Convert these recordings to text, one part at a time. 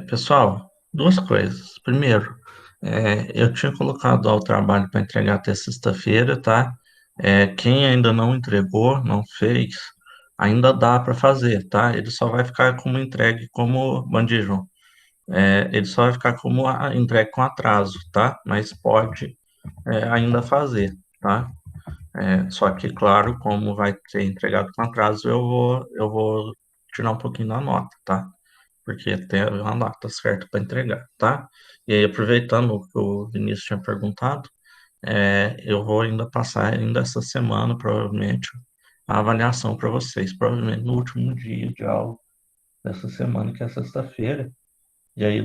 Pessoal, duas coisas. Primeiro, eu tinha colocado lá o trabalho para entregar até sexta-feira, tá? Quem ainda não entregou, não fez, ainda dá para fazer, tá? Ele só vai ficar como entregue como bandijo. Ele só vai ficar como entregue com atraso, tá? Mas pode, ainda fazer, tá? Só que, claro, como vai ser entregado com atraso, eu vou tirar um pouquinho da nota, tá? Porque tem uma data certa para entregar, tá? E aí, aproveitando o que o Vinícius tinha perguntado, eu vou ainda passar ainda essa semana, provavelmente, a avaliação para vocês, provavelmente no último dia de aula dessa semana, que é sexta-feira, e aí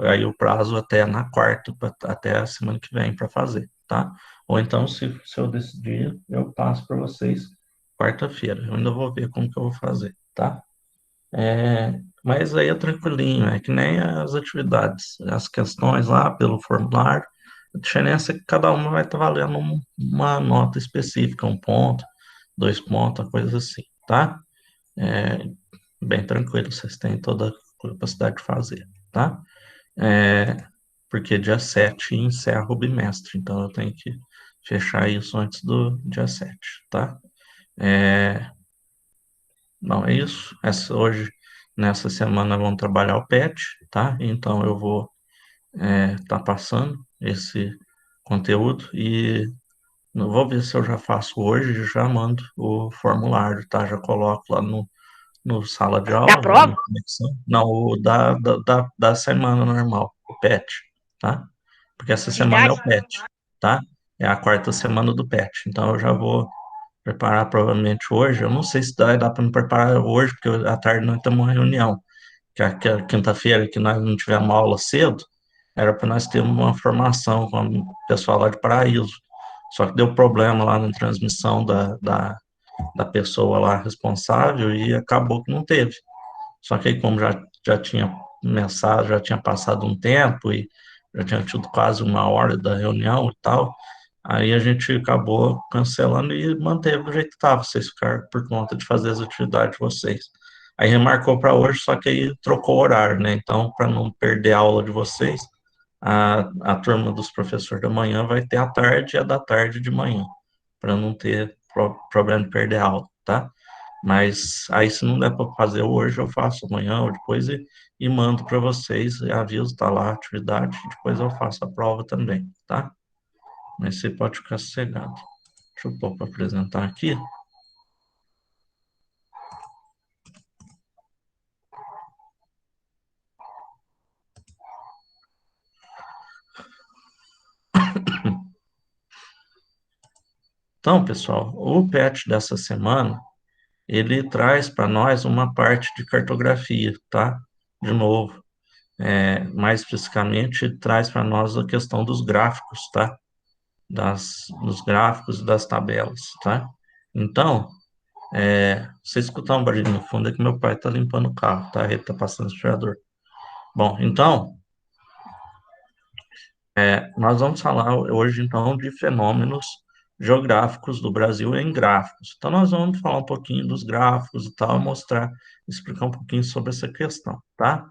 aí o prazo até na quarta, até a semana que vem para fazer, tá? Ou então, se eu decidir, eu passo para vocês quarta-feira. Eu ainda vou ver como que eu vou fazer, tá? Mas aí é tranquilinho, é que nem as atividades, as questões lá pelo formulário. A diferença é que cada uma vai estar valendo uma nota específica, um ponto, dois pontos, coisa assim, tá? É bem tranquilo, vocês têm toda a capacidade de fazer, tá? É, Porque dia 7 encerra o bimestre, então eu tenho que fechar isso antes do dia 7, tá? É, Não, é isso. Nessa semana, vamos trabalhar o PET, tá? Então, eu vou estar passando esse conteúdo e não vou ver se eu já faço hoje, já mando o formulário, tá? Já coloco lá no sala de Da aula, lá prova? na conexão. Não, o da semana normal, o PET, tá? Porque essa semana é Atividade? o PET, tá? É a quarta semana do PET. Então, eu já vou preparar provavelmente hoje. Eu não sei se dá para me preparar hoje, porque à tarde nós temos uma reunião, que a quinta-feira que nós não tivemos aula cedo, era para nós termos uma formação com o pessoal lá de Paraíso. Só que deu problema lá na transmissão da pessoa lá responsável e acabou que não teve. Só que aí, como já tinha mensagem, já tinha passado um tempo e já tinha tido quase uma hora da reunião e tal, aí a gente acabou cancelando e manteve do jeito que estava, vocês ficaram por conta de fazer as atividades de vocês. Aí remarcou para hoje, só que aí trocou o horário, né? Então, para não perder a aula de vocês, a turma dos professores da manhã vai ter à tarde e a da tarde de manhã, para não ter problema de perder a aula, tá? Mas aí, se não der para fazer hoje, eu faço amanhã ou depois e mando para vocês, e aviso, tá lá a atividade, e depois eu faço a prova também, tá? Mas você pode ficar sossegado. Deixa eu pôr para apresentar aqui. Então, pessoal, o PET dessa semana, ele traz para nós uma parte de cartografia, tá? De novo, mais especificamente, ele traz para nós a questão dos gráficos, tá? Dos gráficos e das tabelas, tá? Então, você escutar um barulho no fundo é que meu pai está limpando o carro, tá? Ele está passando aspirador. Bom, então, nós vamos falar hoje, então, de fenômenos geográficos do Brasil em gráficos. Então, nós vamos falar um pouquinho dos gráficos e tal, mostrar, explicar um pouquinho sobre essa questão, tá?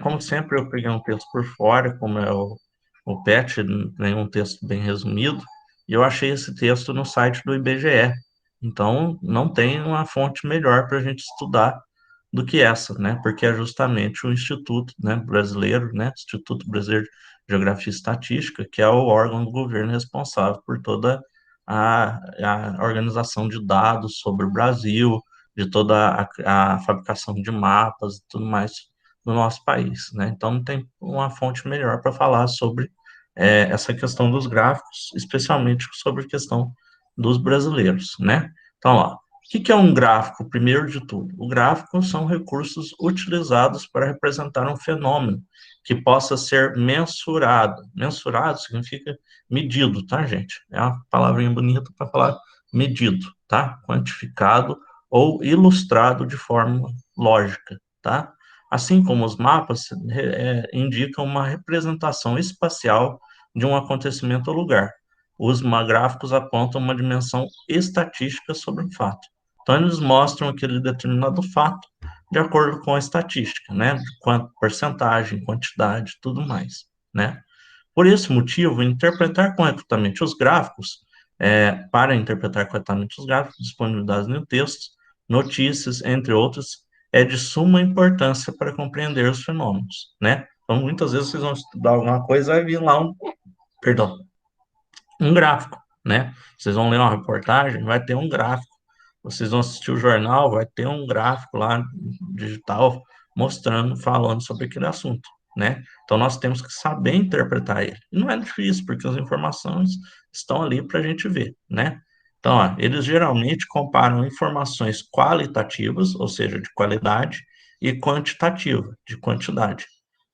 Como sempre, eu peguei um texto por fora, como é o PET, nenhum texto bem resumido, e eu achei esse texto no site do IBGE. Então, não tem uma fonte melhor para a gente estudar do que essa, né? Porque é justamente o Instituto, né, brasileiro, né, Instituto Brasileiro de Geografia e Estatística, que é o órgão do governo responsável por toda a organização de dados sobre o Brasil, de toda a fabricação de mapas e tudo mais do nosso país, né? Então, não tem uma fonte melhor para falar sobre essa questão dos gráficos, especialmente sobre a questão dos brasileiros, né? Então, ó, que é um gráfico, primeiro de tudo? O gráfico são recursos utilizados para representar um fenômeno que possa ser mensurado. Mensurado significa medido, tá, gente? É uma palavrinha bonita para falar medido, tá? Quantificado ou ilustrado de forma lógica, tá? Assim como os mapas indicam uma representação espacial de um acontecimento ou lugar. Os gráficos apontam uma dimensão estatística sobre um fato. Então, eles mostram aquele determinado fato de acordo com a estatística, né? De quanto, porcentagem, quantidade, tudo mais, né? Por esse motivo, interpretar corretamente os gráficos, para interpretar corretamente os gráficos disponibilizados no texto, notícias, entre outros, é de suma importância para compreender os fenômenos, né? Então, muitas vezes vocês vão estudar alguma coisa, vai vir lá perdão, um gráfico, né? Vocês vão ler uma reportagem, vai ter um gráfico. Vocês vão assistir o jornal, vai ter um gráfico lá digital mostrando, falando sobre aquele assunto, né? Então nós temos que saber interpretar ele. E não é difícil, porque as informações estão ali para a gente ver, né? Então, ó, eles geralmente comparam informações qualitativas, ou seja, de qualidade, e quantitativa, de quantidade,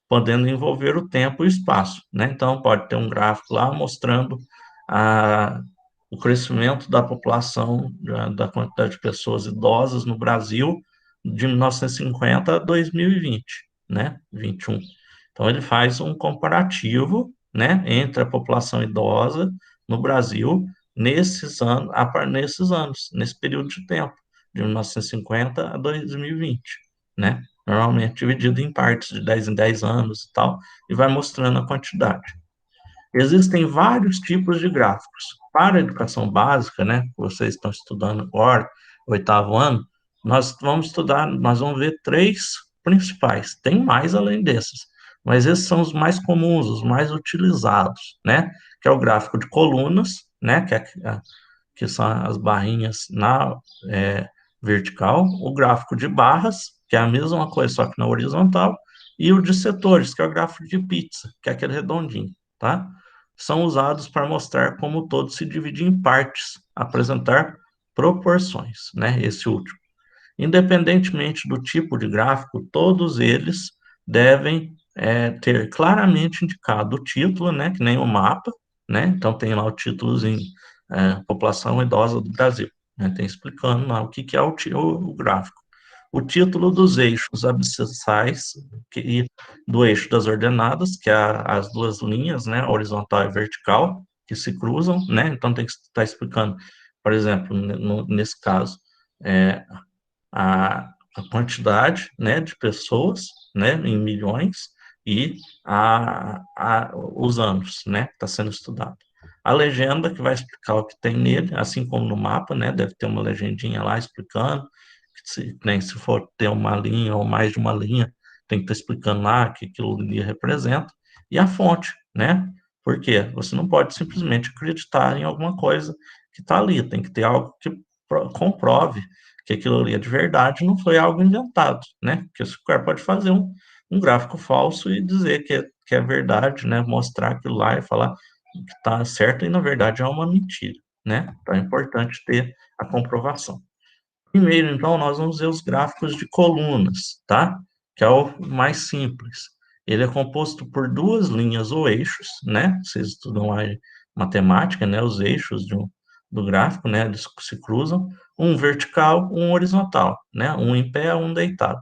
podendo envolver o tempo e o espaço, né? Então, pode ter um gráfico lá mostrando a, o crescimento da população, da quantidade de pessoas idosas no Brasil de 1950 a 2020, né? 21. Então, ele faz um comparativo, né, entre a população idosa no Brasil nesses anos, nesse período de tempo, de 1950 a 2020, né? Normalmente dividido em partes de 10 em 10 anos e tal, e vai mostrando a quantidade. Existem vários tipos de gráficos. Para a educação básica, né, que vocês estão estudando agora, oitavo ano, nós vamos ver três principais. Tem mais além desses, mas esses são os mais comuns, os mais utilizados, né? Que é o gráfico de colunas, né? Que são as barrinhas na é, vertical, o gráfico de barras, que é a mesma coisa, só que na horizontal, e o de setores, que é o gráfico de pizza, que é aquele redondinho, tá? São usados para mostrar como o todo se divide em partes, apresentar proporções, né? Esse último. Independentemente do tipo de gráfico, todos eles devem ter claramente indicado o título, né? Que nem o mapa, né? Então tem lá o títulozinho, População Idosa do Brasil, né? Tem explicando lá o que é o gráfico. O título dos eixos abscissais e do eixo das ordenadas, que é as duas linhas, né, horizontal e vertical, que se cruzam, né? Então tem que estar explicando, por exemplo, nesse caso, é, a quantidade, né, de pessoas, né, em milhões e os anos, né, que está sendo estudado. A legenda que vai explicar o que tem nele, assim como no mapa, né, deve ter uma legendinha lá explicando, nem se for ter uma linha ou mais de uma linha, tem que estar explicando lá o que aquilo ali representa, e a fonte, né, porque você não pode simplesmente acreditar em alguma coisa que está ali, tem que ter algo que comprove que aquilo ali é de verdade, não foi algo inventado, né? Porque o cara pode fazer um gráfico falso e dizer que é verdade, né? Mostrar aquilo lá e falar que está certo e na verdade é uma mentira, né? Então é importante ter a comprovação. Primeiro, então, nós vamos ver os gráficos de colunas, tá? Que é o mais simples. Ele é composto por duas linhas ou eixos, né? Vocês estudam lá em matemática, né? Os eixos do gráfico, né? Eles se cruzam. Um vertical, um horizontal, né? Um em pé, um deitado.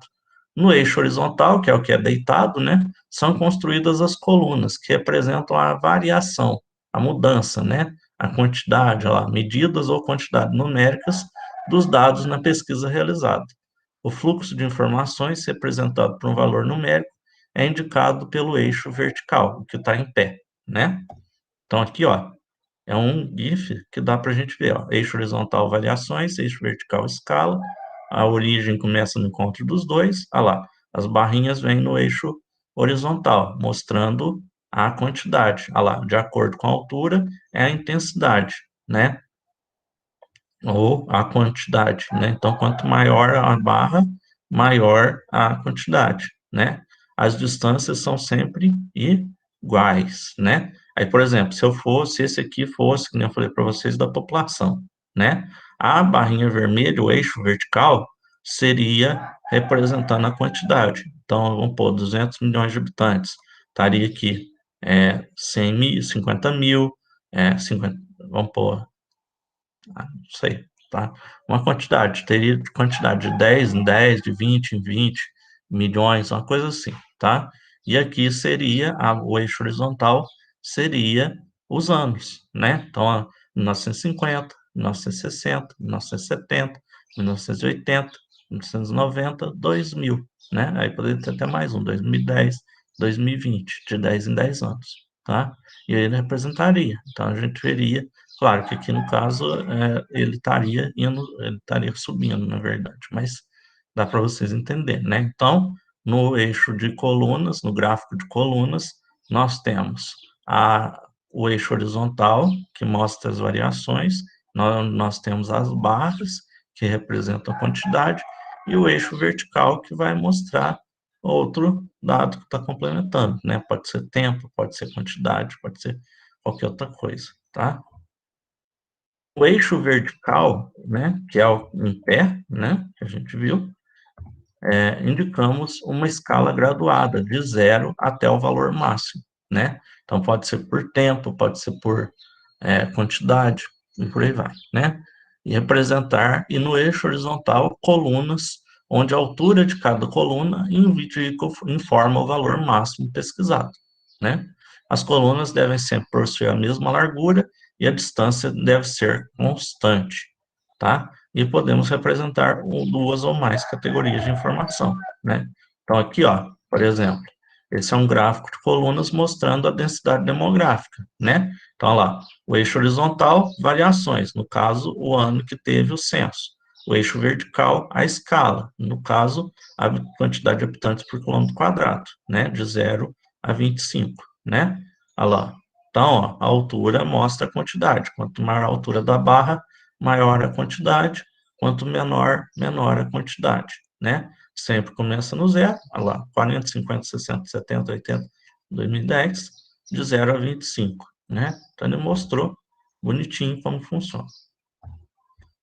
No eixo horizontal, que é o que é deitado, né? São construídas as colunas, que representam a variação, a mudança, né? A quantidade, lá, medidas ou quantidade numéricas dos dados na pesquisa realizada. O fluxo de informações, representado por um valor numérico, é indicado pelo eixo vertical, o que está em pé, né? Então, aqui, ó, é um GIF que dá para a gente ver, ó, eixo horizontal variações, eixo vertical escala, a origem começa no encontro dos dois, olha lá, as barrinhas vêm no eixo horizontal, mostrando a quantidade, olha lá, de acordo com a altura, é a intensidade, né? Ou a quantidade, né? Então, quanto maior a barra, maior a quantidade, né? As distâncias são sempre iguais, né? Aí, por exemplo, se esse aqui fosse, como eu falei para vocês, da população, né? A barrinha vermelha, o eixo vertical, seria representando a quantidade. Então, vamos pôr 200 milhões de habitantes. Estaria aqui 100 mil, 50 mil, 50, vamos pôr não sei, tá? Uma quantidade, teria quantidade de 10 em 10, de 20 em 20 milhões, uma coisa assim, tá? E aqui seria, o eixo horizontal seria os anos, né? Então, 1950, 1960, 1970, 1980, 1990, 2000, né? Aí poderia ter até mais um, 2010, 2020, de 10 em 10 anos, tá? E aí ele representaria. Então a gente veria, claro que aqui no caso ele estaria indo, ele estaria subindo, na verdade, mas dá para vocês entenderem, né? Então, no eixo de colunas, no gráfico de colunas, nós temos o eixo horizontal, que mostra as variações, nós temos as barras, que representam a quantidade, e o eixo vertical, que vai mostrar outro dado que está complementando, né? Pode ser tempo, pode ser quantidade, pode ser qualquer outra coisa, tá? O eixo vertical, né, que é o em pé, né, que a gente viu, indicamos uma escala graduada, de 0 até o valor máximo, né? Então, pode ser por tempo, pode ser por quantidade, e por aí vai, né? E representar, e no eixo horizontal, colunas, onde a altura de cada coluna informa o valor máximo pesquisado, né? As colunas devem sempre possuir a mesma largura e a distância deve ser constante, tá? E podemos representar duas ou mais categorias de informação, né? Então, aqui, ó, por exemplo, esse é um gráfico de colunas mostrando a densidade demográfica, né? Então, lá, o eixo horizontal, variações, no caso, o ano que teve o censo. O eixo vertical, a escala, no caso, a quantidade de habitantes por quilômetro quadrado, né? De 0 a 25, né? Olha lá. Então, ó, a altura mostra a quantidade. Quanto maior a altura da barra, maior a quantidade. Quanto menor, menor a quantidade, né? Sempre começa no zero, olha lá, 40, 50, 60, 70, 80, 2010, de 0 a 25, né? Então, ele mostrou bonitinho como funciona.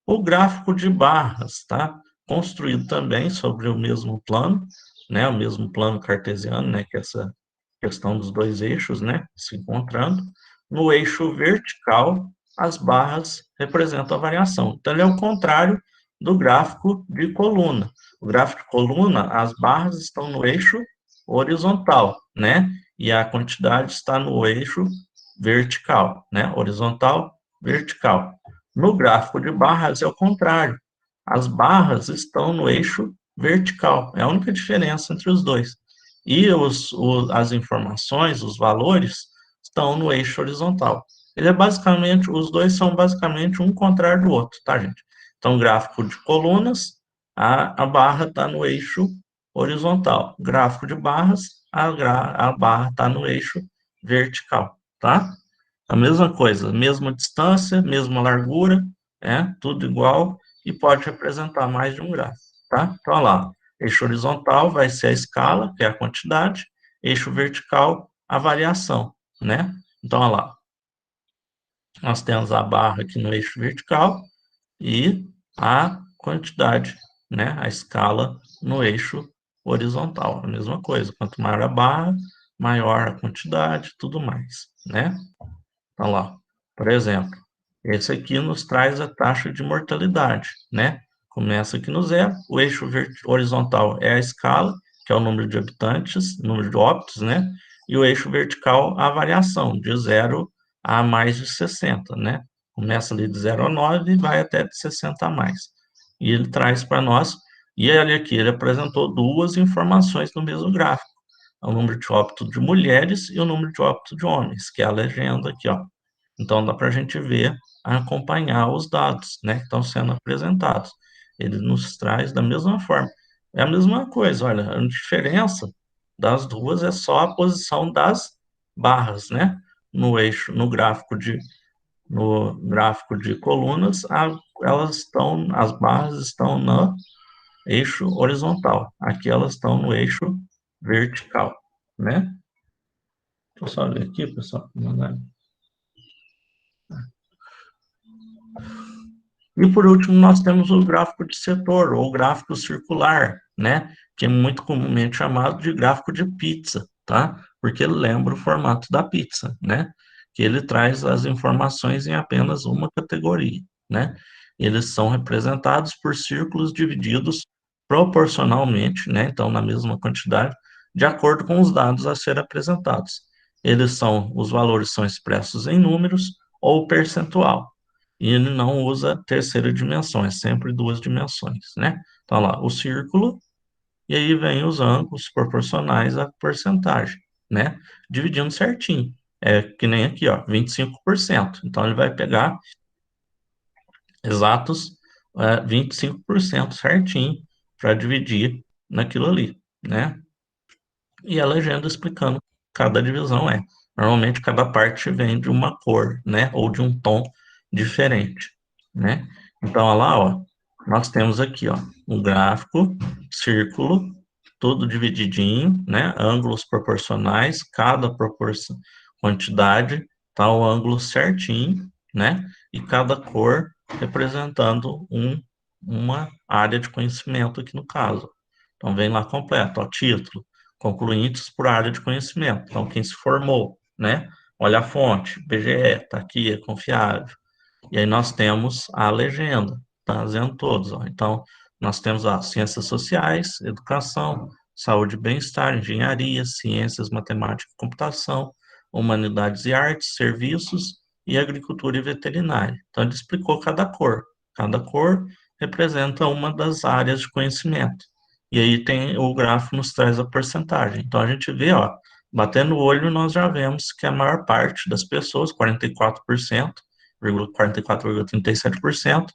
O gráfico de barras, tá? Construído também sobre o mesmo plano, né? O mesmo plano cartesiano, né? Que é essa questão dos dois eixos, né? Se encontrando. No eixo vertical, as barras representam a variação. Então, ele é o contrário do gráfico de coluna. O gráfico de coluna, as barras estão no eixo horizontal, né? E a quantidade está no eixo vertical, né? Horizontal, vertical. No gráfico de barras é o contrário. As barras estão no eixo vertical. É a única diferença entre os dois. E as informações, os valores, estão no eixo horizontal. Ele é basicamente, os dois são basicamente um contrário do outro, tá, gente? Então, gráfico de colunas, a barra está no eixo horizontal. Gráfico de barras, a barra está no eixo vertical, tá? A mesma coisa, mesma distância, mesma largura, tudo igual, e pode representar mais de um gráfico, tá? Então, olha lá, eixo horizontal vai ser a escala, que é a quantidade, eixo vertical, a variação, né? Então, olha lá, nós temos a barra aqui no eixo vertical e a quantidade, né? A escala no eixo horizontal, a mesma coisa, quanto maior a barra, maior a quantidade, tudo mais, né? Então, lá, por exemplo, esse aqui nos traz a taxa de mortalidade, né? Começa aqui no zero, o eixo horizontal é a escala, que é o número de habitantes, número de óbitos, né? E o eixo vertical, a variação, de 0 a mais de 60, né? Começa ali de 0 a 9 e vai até de 60 a mais. E ele traz para nós, e ele aqui, ele apresentou duas informações no mesmo gráfico, o número de óbito de mulheres e o número de óbito de homens, que é a legenda aqui, ó. Então, dá para a gente ver, acompanhar os dados, né, que estão sendo apresentados. Ele nos traz da mesma forma. É a mesma coisa, olha, a diferença das duas é só a posição das barras, né? No eixo, no gráfico de colunas, as barras estão no eixo horizontal. Aqui elas estão no eixo vertical, né? Deixa eu só ver aqui, pessoal. E por último, nós temos o gráfico de setor, ou gráfico circular, né? Que é muito comumente chamado de gráfico de pizza, tá? Porque ele lembra o formato da pizza, né? Que ele traz as informações em apenas uma categoria, né? Eles são representados por círculos divididos proporcionalmente, né? Então, na mesma quantidade, de acordo com os dados a ser apresentados. Os valores são expressos em números ou percentual e ele não usa terceira dimensão, é sempre duas dimensões, né? Então, lá, o círculo, e aí vem os ângulos proporcionais à porcentagem, né? Dividindo certinho. É que nem aqui, ó, 25%. Então, ele vai pegar exatos 25% certinho para dividir naquilo ali, né? E a legenda explicando cada divisão é. Normalmente cada parte vem de uma cor, né? Ou de um tom diferente, né? Então, olha lá, ó, nós temos aqui, ó, um gráfico, círculo, tudo divididinho, né? Ângulos proporcionais, cada proporção, quantidade, tá o ângulo certinho, né? E cada cor representando uma área de conhecimento aqui no caso. Então, vem lá completo, ó, título, concluintes por área de conhecimento. Então, quem se formou, né? Olha a fonte, BGE, está aqui, é confiável. E aí nós temos a legenda, tá dizendo todos. Ó. Então, nós temos as ciências sociais, educação, saúde e bem-estar, engenharia, ciências, matemática e computação, humanidades e artes, serviços e agricultura e veterinária. Então, ele explicou cada cor. Cada cor representa uma das áreas de conhecimento. E aí tem o gráfico nos traz a porcentagem. Então, a gente vê, ó, batendo o olho, nós já vemos que a maior parte das pessoas, 44%, 44,37%,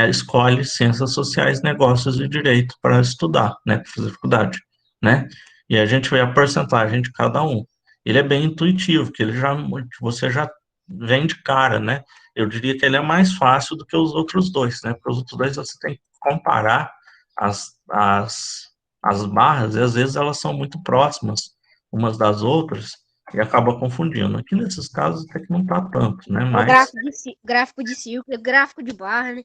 escolhe ciências sociais, negócios e direito para estudar, né, para fazer faculdade, né? E a gente vê a porcentagem de cada um. Ele é bem intuitivo, que ele já, você já vem de cara, né? Eu diria que ele é mais fácil do que os outros dois, né? Porque os outros dois você tem que comparar as barras, e às vezes elas são muito próximas umas das outras, e acaba confundindo. Aqui nesses casos até que não tá tanto, né? É o Mas gráfico de círculo, gráfico de barra, né?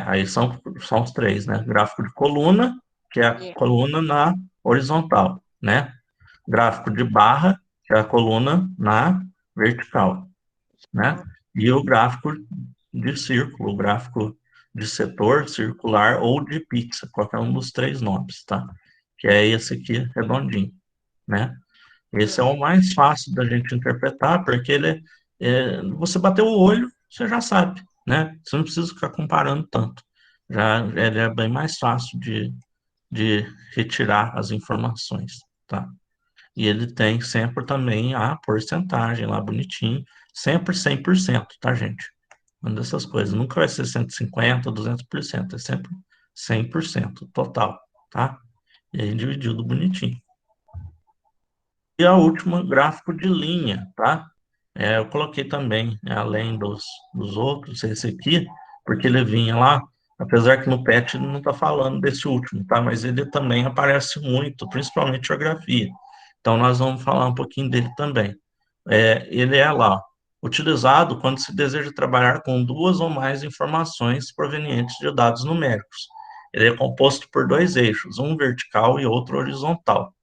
aí são os três, né? Gráfico de coluna, que é a É. coluna na horizontal, né? Gráfico de barra, que é a coluna na vertical, né? E o gráfico de círculo, o gráfico de setor circular ou de pizza, qualquer um dos três nomes, tá? Que é esse aqui, redondinho, né? Esse é o mais fácil da gente interpretar, porque você bateu o olho, você já sabe, né? Você não precisa ficar comparando tanto. Já ele é bem mais fácil de retirar as informações, tá? E ele tem sempre também a porcentagem lá bonitinho, sempre 100%, tá, gente? Uma dessas coisas. Nunca vai ser 150, 200%, é sempre 100% total, tá? E aí dividido bonitinho. E a última, gráfico de linha, tá? Eu coloquei também, né, além dos outros, esse aqui, porque ele vinha lá, apesar que no PET ele não está falando desse último, tá? Mas ele também aparece muito, principalmente geografia. Então, nós vamos falar um pouquinho dele também. Ele é lá, utilizado quando se deseja trabalhar com duas ou mais informações provenientes de dados numéricos. Ele é composto por dois eixos, um vertical e outro horizontal,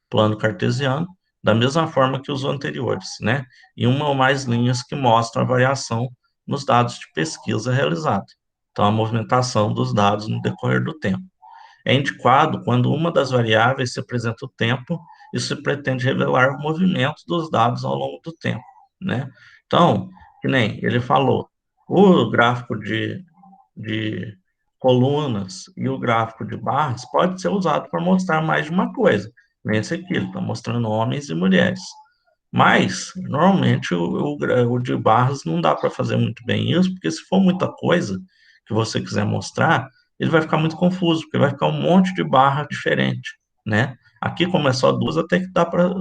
plano cartesiano, da mesma forma que os anteriores, né? E uma ou mais linhas que mostram a variação nos dados de pesquisa realizada. Então, a movimentação dos dados no decorrer do tempo. É indicado quando uma das variáveis se apresenta o tempo e se pretende revelar o movimento dos dados ao longo do tempo, né? Então, que nem ele falou, o gráfico de colunas e o gráfico de barras pode ser usado para mostrar mais de uma coisa. Nesse aqui, ele está mostrando homens e mulheres. Mas, normalmente, o de barras não dá para fazer muito bem isso, porque se for muita coisa que você quiser mostrar, ele vai ficar muito confuso, porque vai ficar um monte de barra diferente, né? Aqui, como é só duas, até que dá para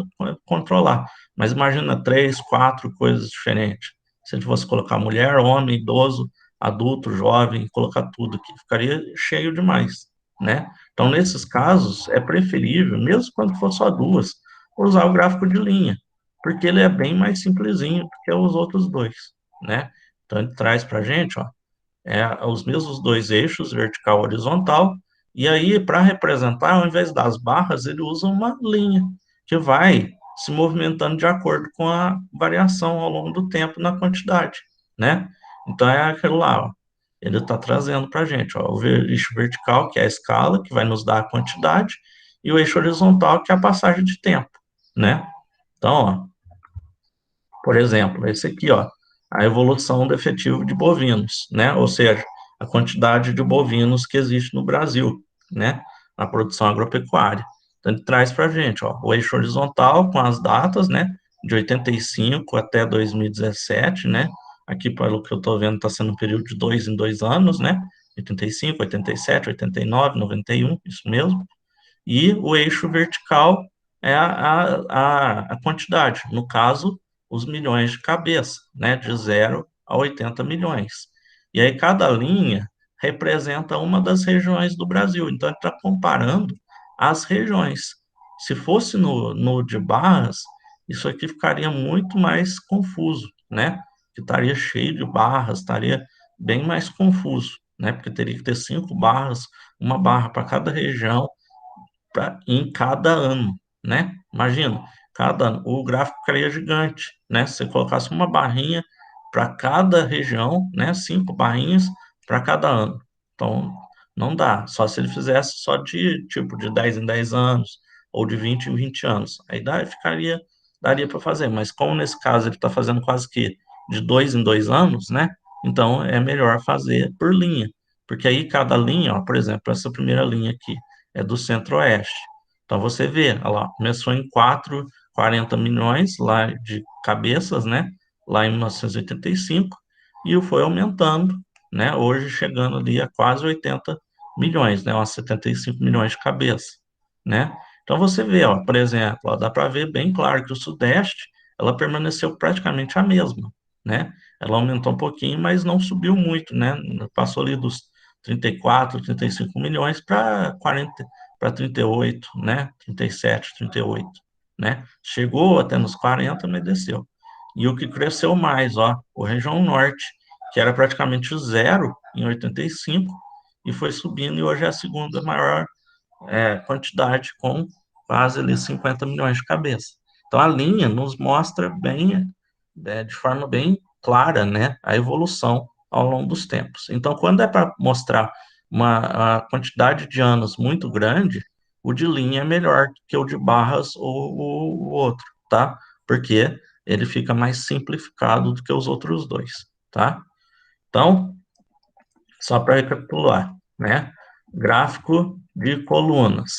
controlar. Mas imagina três, quatro coisas diferentes. Se a gente fosse colocar mulher, homem, idoso, adulto, jovem, colocar tudo aqui, ficaria cheio demais, né? Então, nesses casos, é preferível, mesmo quando for só duas, usar o gráfico de linha, porque ele é bem mais simplesinho do que os outros dois, né? Então, ele traz para a gente, ó, os mesmos dois eixos, vertical e horizontal, e aí, para representar, ao invés das barras, ele usa uma linha, que vai se movimentando de acordo com a variação ao longo do tempo na quantidade, né? Então, é aquilo lá, ó. Ele está trazendo para a gente, ó, o eixo vertical, que é a escala, que vai nos dar a quantidade, e o eixo horizontal, que é a passagem de tempo, né? Então, ó, por exemplo, esse aqui, ó, a evolução do efetivo de bovinos, né? Ou seja, a quantidade de bovinos que existe no Brasil, né? Na produção agropecuária. Então, ele traz para a gente, ó, o eixo horizontal com as datas, né? De 85 até 2017, né? Aqui, pelo que eu estou vendo, está sendo um período de 2 em 2 anos, né? 85, 87, 89, 91, isso mesmo. E o eixo vertical é a quantidade, no caso, os milhões de cabeça, né, de 0 a 80 milhões. E aí cada linha representa uma das regiões do Brasil, então ele está comparando as regiões. Se fosse no de Barras, isso aqui ficaria muito mais confuso, né? Que estaria cheio de barras, estaria bem mais confuso, né? Porque teria que ter 5 barras, uma barra para cada região, em cada ano, né? Imagina, cada ano, o gráfico ficaria gigante, né? Se você colocasse uma barrinha para cada região, né? 5 barrinhas para cada ano. Então, não dá. Só se ele fizesse só de tipo de 10 em 10 anos ou de 20 em 20 anos. Aí daria para fazer. Mas como nesse caso ele está fazendo quase que de 2 em 2 anos, né? Então é melhor fazer por linha. Porque aí cada linha, ó, por exemplo, essa primeira linha aqui, é do Centro-Oeste. Então você vê, olha lá, começou em 40 milhões lá de cabeças, né? Lá em 1985, e foi aumentando, né? Hoje chegando ali a quase 80 milhões, né? Umas 75 milhões de cabeças, né? Então você vê, ó, por exemplo, ó, dá para ver bem claro que o Sudeste, ela permaneceu praticamente a mesma, né? Ela aumentou um pouquinho, mas não subiu muito, né? Passou ali dos 34, 35 milhões para 40, para 38, né? 37, 38, né? Chegou até nos 40, mas desceu. E o que cresceu mais, ó, o região norte, que era praticamente zero em 85, e foi subindo, e hoje é a segunda maior quantidade, com quase ali 50 milhões de cabeças. Então a linha nos mostra bem, de forma bem clara, né, a evolução ao longo dos tempos. Então, quando é para mostrar uma quantidade de anos muito grande, o de linha é melhor que o de barras ou o outro, tá? Porque ele fica mais simplificado do que os outros dois, tá? Então, só para recapitular, né? Gráfico de colunas.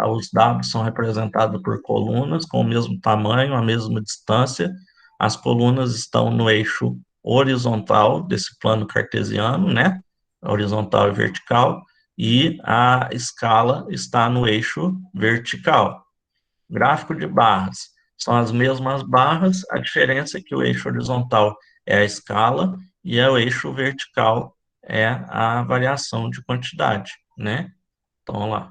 Os dados são representados por colunas com o mesmo tamanho, a mesma distância. As colunas estão no eixo horizontal desse plano cartesiano, né? Horizontal e vertical. E a escala está no eixo vertical. Gráfico de barras. São as mesmas barras, a diferença é que o eixo horizontal é a escala e o eixo vertical é a variação de quantidade, né? Então, olha lá,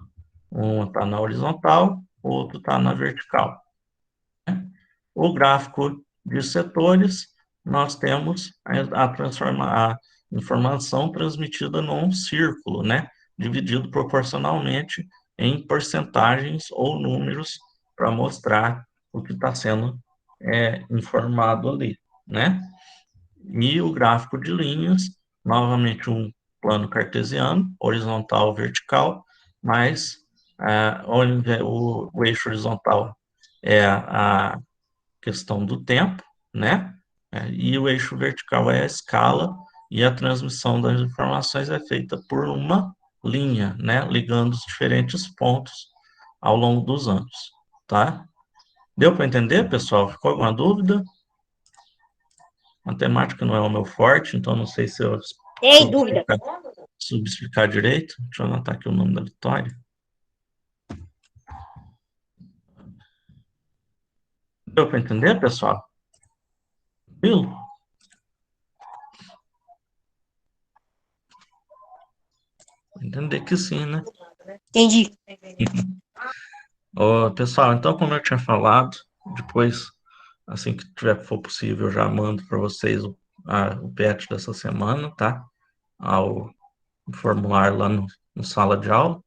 um está na horizontal, o outro está na vertical. O gráfico de setores, nós temos a informação transmitida num círculo, né? Dividido proporcionalmente em porcentagens ou números para mostrar o que está sendo informado ali, né? E o gráfico de linhas, novamente um plano cartesiano, horizontal, vertical, mas o eixo horizontal é a questão do tempo, né? E o eixo vertical é a escala, e a transmissão das informações é feita por uma linha, né? Ligando os diferentes pontos ao longo dos anos, tá? Deu para entender, pessoal? Ficou alguma dúvida? Matemática não é o meu forte, então não sei se eu Tem dúvida. soube explicar direito. Deixa eu anotar aqui o nome da Vitória. Deu para entender, pessoal? Viu? Entender que sim, né? Entendi. Pessoal, então, como eu tinha falado, depois, assim que for possível, eu já mando para vocês o PET dessa semana, tá? O formulário lá no sala de aula.